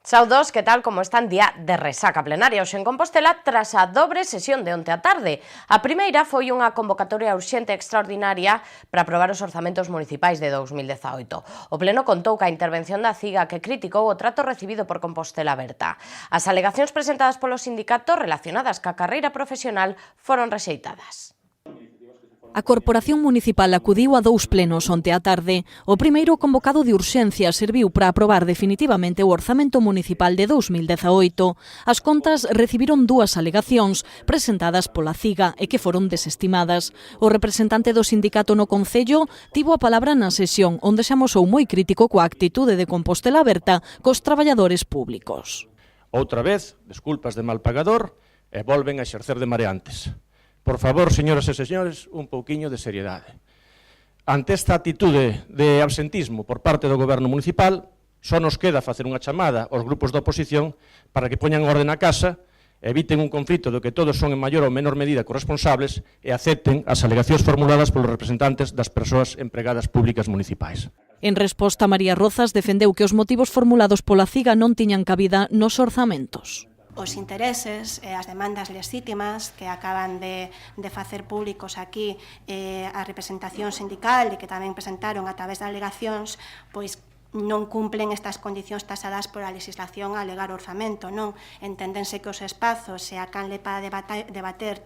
Saudos, que tal como están día de resaca plenaria hoxe en Compostela tras a dobre sesión de onte á tarde. A primeira foi unha convocatoria urxente extraordinaria para aprobar os orzamentos municipais de 2018. O Pleno contou ca intervención da CIGA que criticou o trato recibido por Compostela Aberta. As alegacións presentadas polos sindicatos relacionadas ca carreira profesional foron rexeitadas. A Corporación Municipal acudiu a 2 plenos onte á tarde. O primeiro, convocado de urxencia, serviu para aprobar definitivamente o orzamento municipal de 2018. As contas recibiron 2 alegacións presentadas pola CIGA e que foron desestimadas. O representante do sindicato no Concello tivo a palabra na sesión, onde se amosou moi crítico coa actitude de Compostela Aberta cos traballadores públicos. Outra vez, desculpas de mal pagador e volven a exercer de mareantes. Por favor, señoras e señores, un pouquiño de seriedade. Ante esta actitude de absentismo por parte do Goberno municipal, só nos queda facer unha chamada aos grupos da oposición para que poñan orde na casa, eviten un conflito do que todos son en maior ou menor medida corresponsables e acepten as alegacións formuladas polos representantes das persoas empregadas públicas municipais. En resposta, María Rozas defendeu que os motivos formulados pola CIGA non tiñan cabida nos orzamentos. Os intereses e as demandas lexítimas que acaban de facer públicos aquí a representación sindical e que tamén presentaron a través de alegacións, pois non cumplen estas condicións tasadas por a legislación a alegar orzamento, non? Enténdense que os espazos e a canle para debater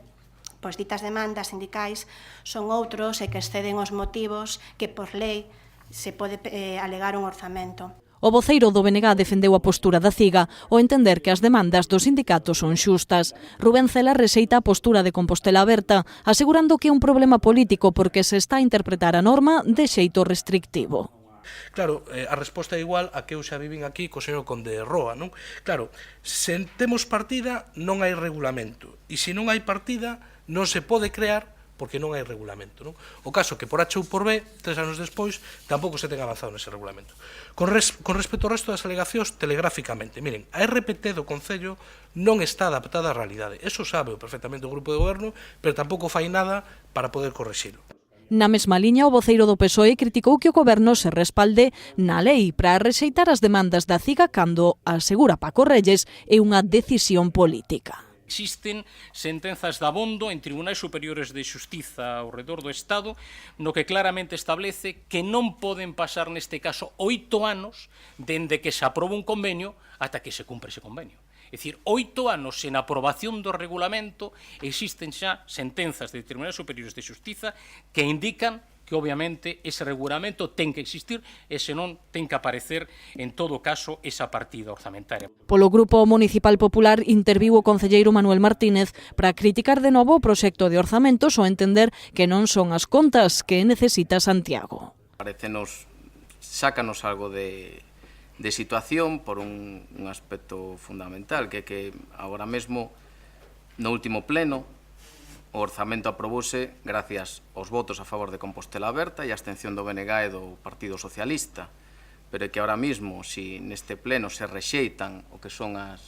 pois ditas demandas sindicais son outros e que exceden os motivos que por lei se pode alegar un orzamento. O voceiro do BNG defendeu a postura da CIGA ao entender que as demandas dos sindicatos son xustas. Rubén Cela rexeita a postura de Compostela Aberta, asegurando que é un problema político porque se está a interpretar a norma de xeito restrictivo. Claro, a resposta é igual a que eu xa vivin aquí co señor Conde Roa, non? Claro, se temos partida non hai regulamento, e se non hai partida non se pode crear porque non hai regulamento, non? O caso que por H ou por B, 3 anos despois, tampouco se ten avanzado nese regulamento. Con respecto ao resto das alegacións, telegráficamente, miren, a RPT do Concello non está adaptada á realidade. Eso sabe perfectamente o grupo de goberno, pero tampouco fai nada para poder correxilo. Na mesma liña, o voceiro do PSOE criticou que o goberno se respalde na lei para rexeitar as demandas da CIGA cando, asegura Paco Reyes, é unha decisión política. Existen sentenzas de abondo en tribunais superiores de xustiza ao redor do Estado no que claramente establece que non poden pasar neste caso 8 anos dende que se aproba un convenio ata que se cumpre ese convenio. É dicir, 8 anos en aprobación do regulamento existen xa sentenzas de tribunais superiores de xustiza que indican que obviamente ese regulamento ten que existir e senón ten que aparecer en todo caso esa partida orzamentaria. Polo Grupo Municipal Popular interviu o concelleiro Manuel Martínez para criticar de novo o proxecto de orzamentos ao entender que non son as contas que necesita Santiago. Parecenos, sácanos algo de situación por un aspecto fundamental, que agora mesmo no último pleno o orzamento aprobouse gracias aos votos a favor de Compostela Aberta e a abstención do BNG e do Partido Socialista, pero é que ahora mismo, se neste pleno se rexeitan o que son as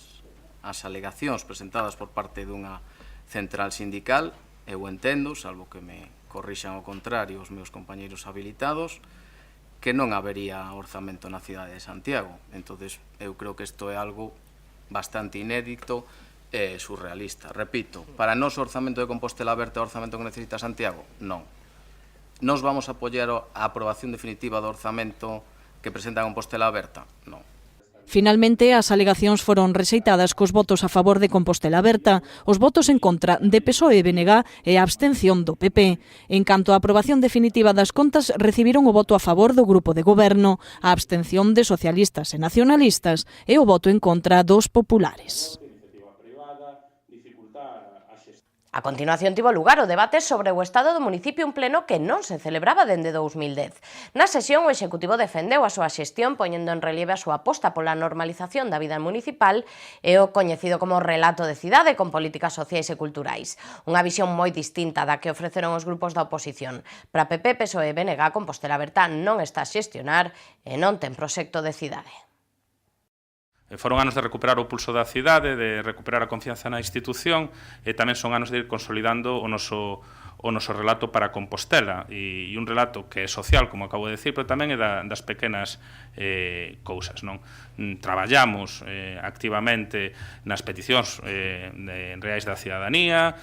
alegacións presentadas por parte dunha central sindical, eu entendo, salvo que me corrixan o contrario os meus compañeiros habilitados, que non habería orzamento na cidade de Santiago. Entonces, eu creo que isto é algo bastante inédito e surrealista. Repito, para nós o orzamento de Compostela Aberta é o orzamento que necesita Santiago? Non. Nos vamos a apoiar a aprobación definitiva do orzamento que presenta Compostela Aberta? Non. Finalmente, as alegacións foron rexeitadas cos votos a favor de Compostela Aberta, os votos en contra de PSOE e BNG e a abstención do PP. En canto á aprobación definitiva das contas, recibiron o voto a favor do grupo de goberno, a abstención de socialistas e nacionalistas e o voto en contra dos populares. A continuación tivo lugar o debate sobre o estado do municipio, un pleno que non se celebraba dende 2010. Na sesión, o Executivo defendeu a súa xestión poñendo en relieve a súa aposta pola normalización da vida municipal e o coñecido como relato de cidade con políticas sociais e culturais. Unha visión moi distinta da que ofreceron os grupos da oposición. Para PP, PSOE e BNG, Compostela Aberta non está a xestionar e non ten proxecto de cidade. Foron anos de recuperar o pulso da cidade, de recuperar a confianza na institución e tamén son anos de ir consolidando o o noso relato para Compostela, e un relato que é social, como acabo de decir, pero tamén é das pequenas cousas, non? Traballamos activamente nas peticións reais da cidadanía,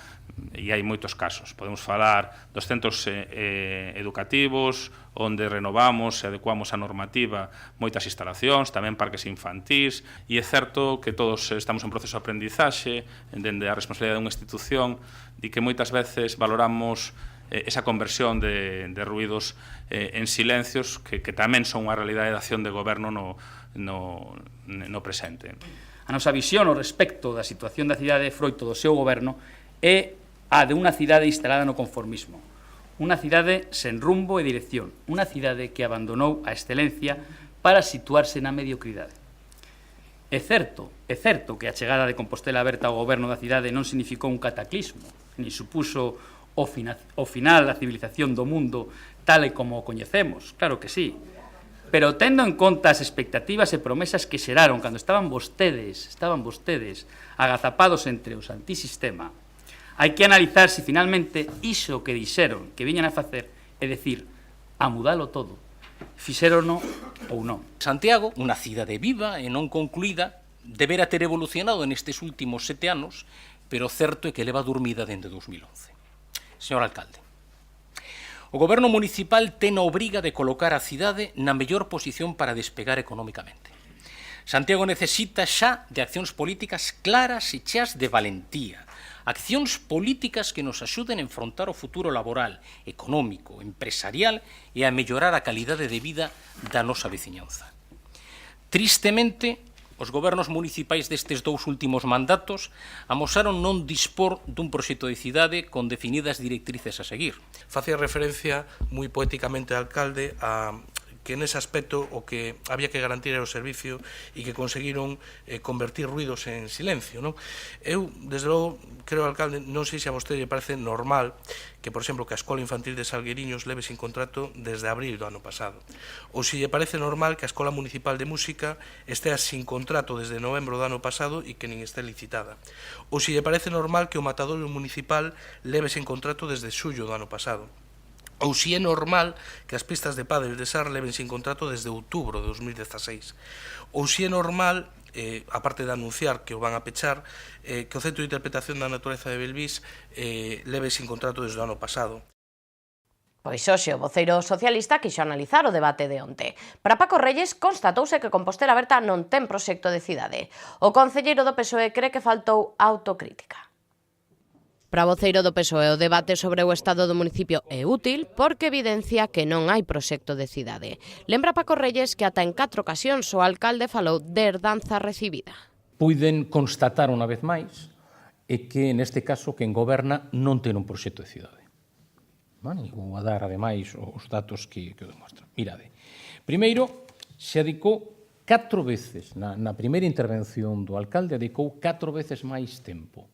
e hai moitos casos. Podemos falar dos centros educativos, onde renovamos e adecuamos a normativa moitas instalacións, tamén parques infantís, e é certo que todos estamos en proceso de aprendizaxe, dende a responsabilidade dunha institución, e que moitas veces valoramos esa conversión de ruidos en silencios que tamén son unha realidade de acción de goberno no presente. A nosa visión ao respecto da situación da cidade froito do seu goberno é a de unha cidade instalada no conformismo, unha cidade sen rumbo e dirección, unha cidade que abandonou a excelencia para situarse na mediocridade. É certo que a chegada de Compostela Aberta ao goberno da cidade non significou un cataclismo, ni supuso o final da civilización do mundo tal e como o coñecemos, claro que sí, pero tendo en conta as expectativas e promesas que xeraron cando estaban vostedes agazapados entre os antisistema, hai que analizar se finalmente iso que dixeron que viñan a facer, é dicir, a mudalo todo, fixérono ou non. Santiago, unha cidade viva e non concluída, debera ter evolucionado nestes últimos 7 anos, pero certo é que leva dormida dende 2011. Señor alcalde, o goberno municipal ten a obriga de colocar a cidade na mellor posición para despegar económicamente. Santiago necesita xa de accións políticas claras e cheas de valentía, accións políticas que nos axuden a enfrontar o futuro laboral, económico, empresarial e a mellorar a calidade de vida da nosa veciñanza. Tristemente, os gobernos municipais destes 2 últimos mandatos amosaron non dispor dun proxecto de cidade con definidas directrices a seguir. Facía referencia moi poéticamente ao alcalde a que nese aspecto o que había que garantir era o servicio e que conseguiron convertir ruidos en silencio, non? Eu, desde logo, creo, alcalde, non sei se a vostede lle parece normal que, por exemplo, que a Escola Infantil de Salgueriños leve sin contrato desde abril do ano pasado, ou se lle parece normal que a Escola Municipal de Música estea sin contrato desde novembro do ano pasado e que nin este licitada, ou se lle parece normal que o Matadoiro Municipal leve sin contrato desde xullo do ano pasado, ou se é normal que as pistas de pádel de Sar leven sin contrato desde outubro de 2016, ou se é normal, aparte de anunciar que o van a pechar, que o Centro de Interpretación da Natureza de Belvís leve sin contrato desde o ano pasado. Pois hoxe o voceiro socialista quixo analizar o debate de onte. Para Paco Reyes constatouse que Compostela Aberta non ten proxecto de cidade. O concelleiro do PSOE cree que faltou autocrítica. Para o voceiro do PSOE, o debate sobre o estado do municipio é útil porque evidencia que non hai proxecto de cidade. Lembra Paco Reyes que ata en 4 ocasións o alcalde falou de herdanza recibida. Puiden constatar unha vez máis que neste caso quen goberna non ten un proxecto de cidade. Vou a dar ademais os datos que o demostran. Mirade, primeiro se dedicou 4 veces, na primeira intervención do alcalde, dedicou 4 veces máis tempo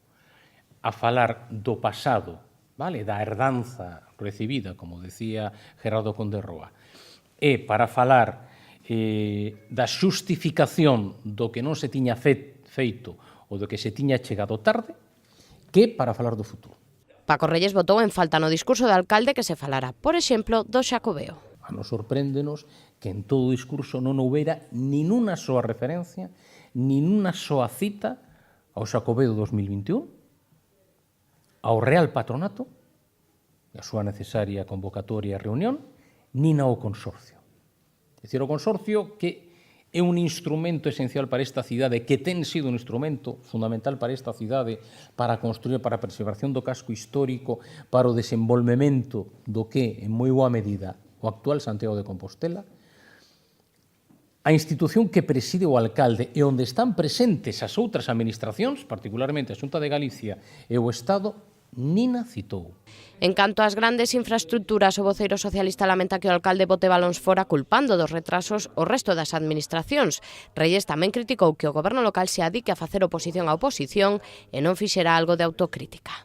a falar do pasado, vale, da herdanza recibida, como decía Gerardo Conde Roa, e para falar da xustificación do que non se tiña feito ou do que se tiña chegado tarde, que para falar do futuro. Paco Reyes botou en falta no discurso do alcalde que se falara, por exemplo, do Xacobeo. A nos sorpréndenos que en todo o discurso non houbera nin unha soa referencia, nin unha soa cita ao Xacobeo 2021, ao Real Patronato, a súa necesaria convocatoria e reunión, nin ao consorcio. É dicir, o consorcio que é un instrumento esencial para esta cidade, que ten sido un instrumento fundamental para esta cidade, para construir, para a preservación do casco histórico, para o desenvolvemento do que, en moi boa medida, o actual Santiago de Compostela, a institución que preside o alcalde e onde están presentes as outras administracións, particularmente a Xunta de Galicia e o Estado, nin a citou. En canto ás grandes infraestructuras, o voceiro socialista lamenta que o alcalde bote balóns fora culpando dos retrasos o resto das administracións. Reyes tamén criticou que o goberno local se adique a facer oposición á oposición e non fixera algo de autocrítica.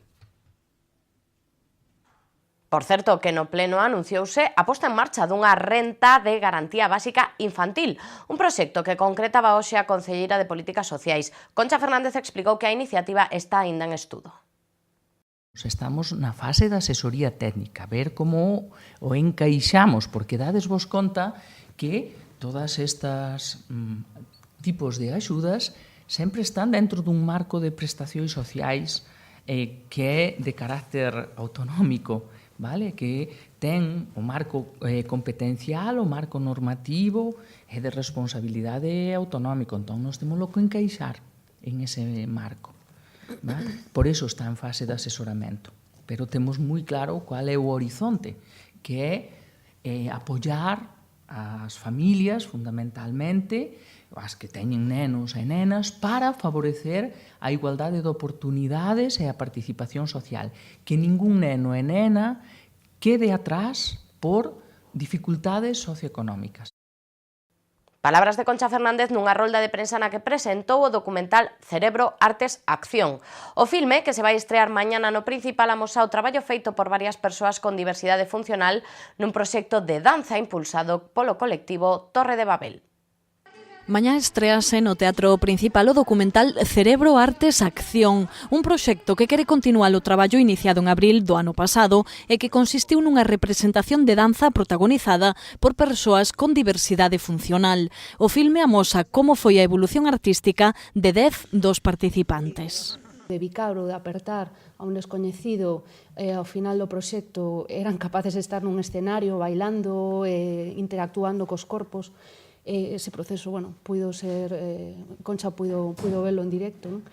Por certo, que no pleno anunciouse a posta en marcha dunha renta de garantía básica infantil, un proxecto que concretaba hoxe a concelleira de Políticas Sociais. Concha Fernández explicou que a iniciativa está aínda en estudo. Estamos na fase da asesoría técnica, ver como o encaixamos, porque dades vos conta que todas estas tipos de axudas sempre están dentro dun marco de prestacións sociais que é de carácter autonómico, vale? Que ten o marco competencial, o marco normativo e de responsabilidade autonómico. Entón, nós temos que encaixar en ese marco. Vale? Por iso está en fase de asesoramento. Pero temos moi claro cuál é o horizonte, que é apoiar as familias, fundamentalmente, as que teñen nenos e nenas, para favorecer a igualdade de oportunidades e a participación social. Que ningún neno e nena quede atrás por dificultades socioeconómicas. Palabras de Concha Fernández nunha rolda de prensa na que presentou o documental Cerebro, Artes, Acción. O filme, que se vai estrear mañana no Principal, amosa o traballo feito por varias persoas con diversidade funcional nun proxecto de danza impulsado polo colectivo Torre de Babel. Mañá estrease no Teatro Principal o documental Cerebro, Artes, Acción, un proxecto que quere continuar o traballo iniciado en abril do ano pasado e que consistiu nunha representación de danza protagonizada por persoas con diversidade funcional. O filme amosa como foi a evolución artística de 10 dos participantes. De bicar ou de apertar a un descoñecido ao final do proxecto eran capaces de estar nun escenario bailando, interactuando cos corpos. Ese proceso, bueno, puido ser, Concha puido verlo en directo, non?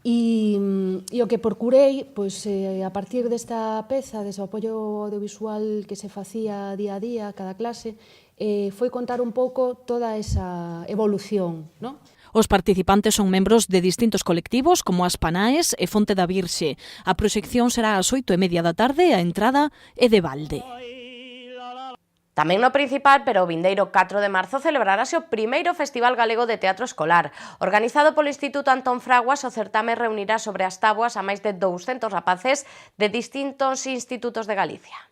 E o que procurei, pois, a partir desta peza, dese apoio audiovisual que se facía día a día, cada clase, foi contar un pouco toda esa evolución, non? Os participantes son membros de distintos colectivos como as Panaes e Fonte da Virxe. A proxección será ás 8:30 da tarde e a entrada é de balde. Tamén no Principal, pero o vindeiro 4 de marzo, celebrarase o primeiro Festival Galego de Teatro Escolar. Organizado polo Instituto Antón Fraguas, o certame reunirá sobre as táboas a máis de 200 rapaces de distintos institutos de Galicia.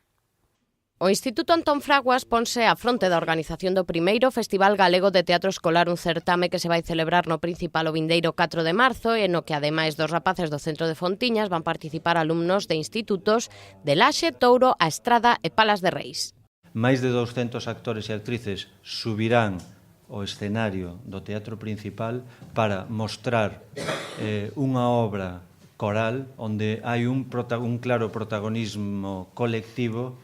O Instituto Antón Fraguas ponse á fronte da organización do primeiro Festival Galego de Teatro Escolar, un certame que se vai celebrar no Principal o vindeiro 4 de marzo e no que, ademais dos rapaces do Centro de Fontiñas, van participar alumnos de institutos de Laxe, Touro, A Estrada e Palas de Reis. Máis de 200 actores e actrices subirán ao escenario do Teatro Principal para mostrar unha obra coral onde hai un claro protagonismo colectivo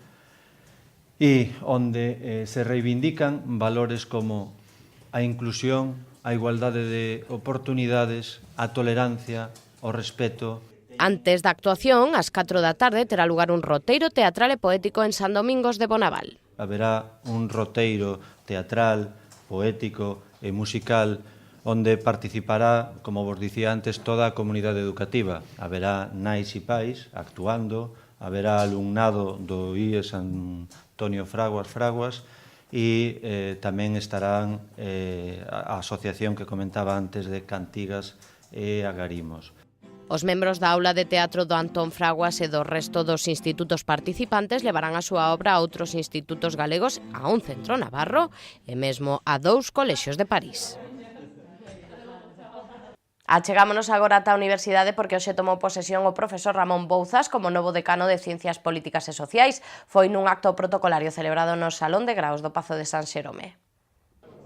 e onde se reivindican valores como a inclusión, a igualdade de oportunidades, a tolerancia, o respeto. Antes da actuación, ás 4 da tarde, terá lugar un roteiro teatral e poético en San Domingos de Bonaval. Haberá un roteiro teatral, poético e musical onde participará, como vos dicía antes, toda a comunidade educativa. Haberá nais e pais actuando, haberá alumnado do IES Antonio Fraguas e tamén estarán a asociación que comentaba antes de Cantigas e Agarimos. Os membros da aula de teatro do Antón Fraguas e do resto dos institutos participantes levarán a súa obra a outros institutos galegos, a un centro navarro e mesmo a 2 colexios de París. Achegámonos agora ata a universidade porque hoxe tomou posesión o profesor Ramón Bouzas como novo decano de Ciencias Políticas e Sociais. Foi nun acto protocolario celebrado no Salón de Graos do Pazo de San Xerome.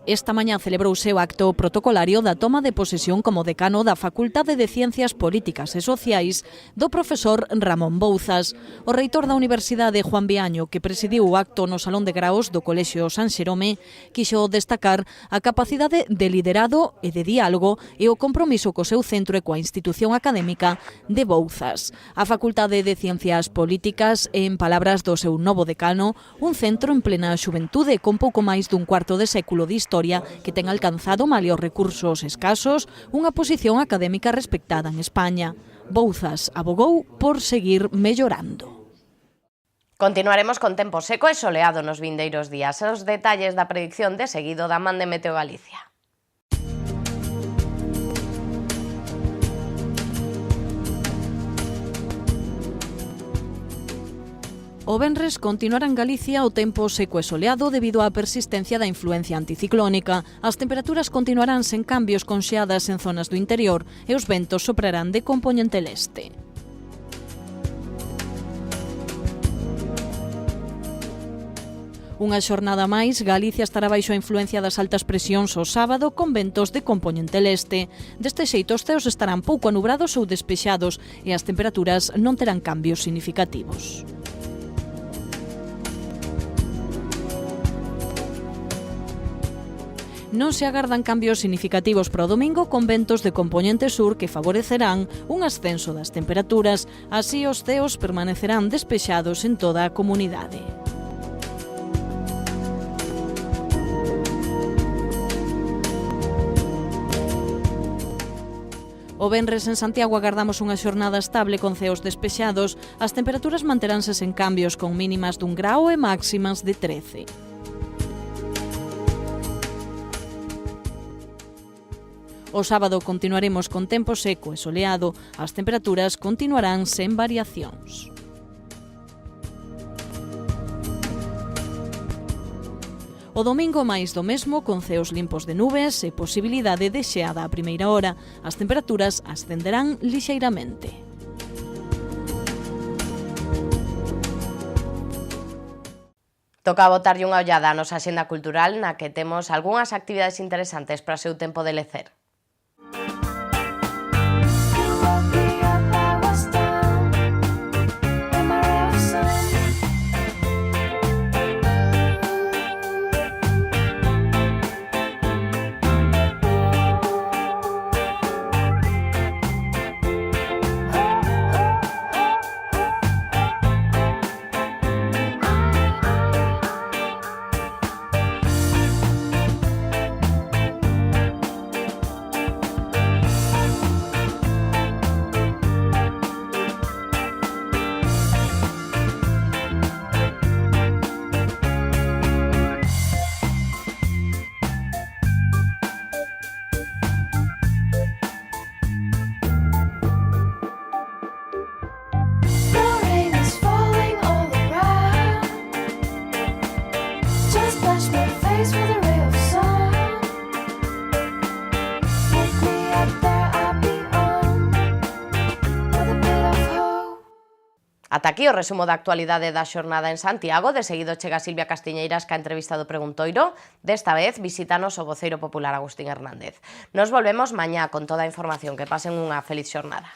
Esta mañá celebrouse o acto protocolario da toma de posesión como decano da Facultade de Ciencias Políticas e Sociais do profesor Ramón Bouzas. O reitor da Universidade, Juan Viaño, que presidiu o acto no Salón de Graos do Colexio San Xerome, quixo destacar a capacidade de liderado e de diálogo e o compromiso co seu centro e coa institución académica de Bouzas. A Facultade de Ciencias Políticas é, en palabras do seu novo decano, un centro en plena xuventude con pouco máis dun cuarto de século de historia que ten alcanzado, malia os recursos escasos, unha posición académica respectada en España. Bouzas abogou por seguir mellorando. Continuaremos con tempo seco e soleado nos vindeiros días. Os detalles da predicción de seguido da man de Meteo Galicia. O venres continuará en Galicia o tempo seco e soleado debido á persistencia da influencia anticiclónica. As temperaturas continuarán sen cambios con xeadas en zonas do interior e os ventos soprarán de compoñente leste. Unha xornada máis, Galicia estará baixo a influencia das altas presións o sábado con ventos de compoñente leste. Deste xeito, os ceos estarán pouco anubrados ou despexados e as temperaturas non terán cambios significativos. Non se agardan cambios significativos para o domingo con ventos de compoñente sur que favorecerán un ascenso das temperaturas, así os ceos permanecerán despexados en toda a comunidade. O venres en Santiago agardamos unha xornada estable con ceos despexados, as temperaturas manteránse sen cambios con mínimas dun grao e máximas de 13. O sábado continuaremos con tempo seco e soleado, as temperaturas continuarán sen variacións. O domingo máis do mesmo, con ceos limpos de nubes e posibilidade de xeada a primeira hora, as temperaturas ascenderán lixeiramente. Toca botarlle unha ollada a nosa axenda cultural na que temos algunhas actividades interesantes para o seu tempo de lecer. Ata aquí o resumo da actualidade da xornada en Santiago. De seguido chega Silvia Castiñeiras ca entrevista do Preguntoiro. Desta vez visítanos o voceiro popular Agustín Hernández. Nos volvemos mañá con toda a información. Que pasen unha feliz xornada.